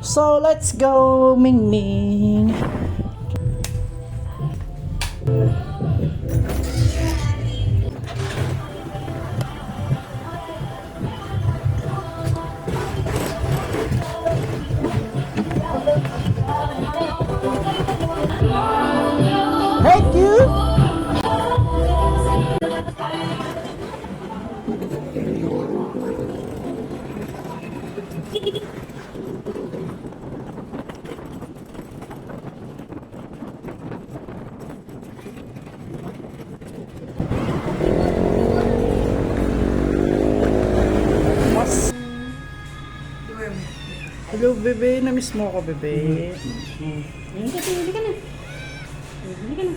So, let's go, Ming Ming. Thank you. Hello, bebe. Na-miss mo ako, bebe. Hindi ka na. Hindi ka na.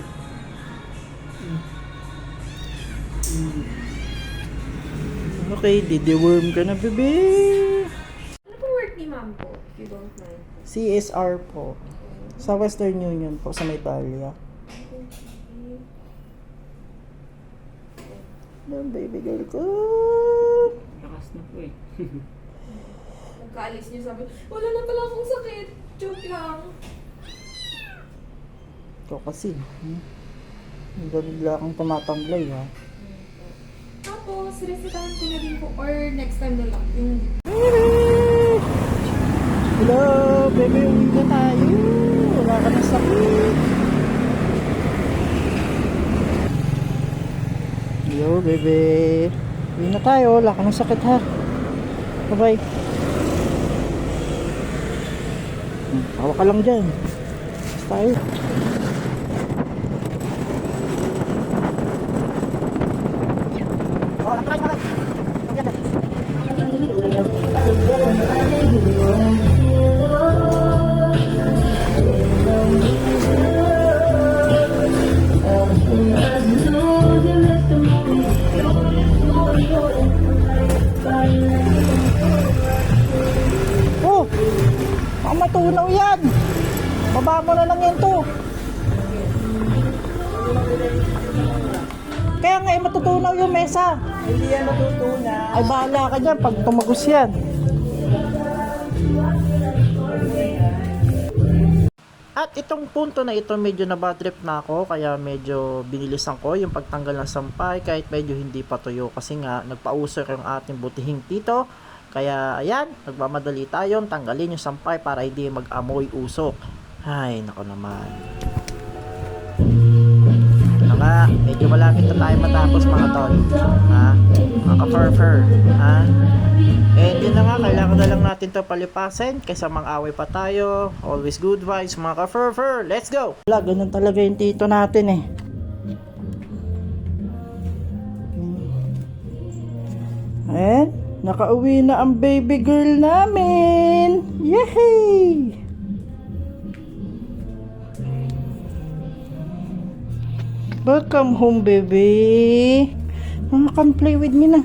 Okay, dideworm ka na, bebe. Ano po work ni ma'am po, if you don't mind? CSR po. Sa Western Union po, sa Italia. Hello, baby girl ko. Lakas na po eh. Nagkaalis niyo sabi, wala na pala akong sakit. Joke lang. Ikaw kasi. Bigla kang tumatamblay, ha? Tapos, resetahan ko na din po, or next time na lang. Yung... Hello, baby. Uwi na tayo. Wala ka na sakit. Hello, baby. Uwi na tayo. Wala ka na sakit, ha? Bye-bye. Tawa ka lang dyan. Basta tayo. Oh! Baka matunaw yan! Baba mo na lang yan to! Kaya nga matutunaw yung mesa! Hindi yan natutunan. Ay bahala ka dyan pag tumagos yan. At itong punto na ito medyo na bad trip na ako, kaya medyo binilisan ko yung pagtanggal ng sampay kahit medyo hindi pa tuyo kasi nga nagpausok yung ating butihing tito. Kaya ayan, nagmamadali tayong tanggalin yung sampay para hindi mag-amoy usok. Ay, nako naman. Ano nga, medyo malapit na tayo matapos mga tol. Ha? Mga ka-fur-fur. Ha? And yun na nga, kailangan na lang natin to palipasin kaysa mang-away pa tayo. Always good vibes mga ka-fur-fur. Let's go! Wala, ganun talaga yung tito natin eh. And nakauwi na ang baby girl namin! Yehey! Welcome home, baby! Come play with me na.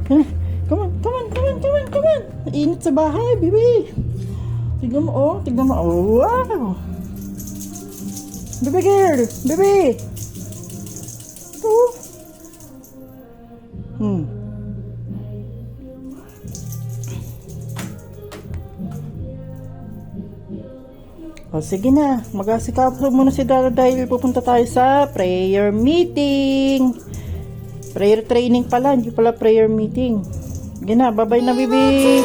Come on. Init sa bahay, baby. Tignan mo, oh. Wow! Baby girl! Baby! Ito. O, sige na. Mag-asikaso muna si Dara dahil pupunta tayo sa prayer meeting. Prayer training pala, hindi pala prayer meeting. Sige na, bye-bye na, baby.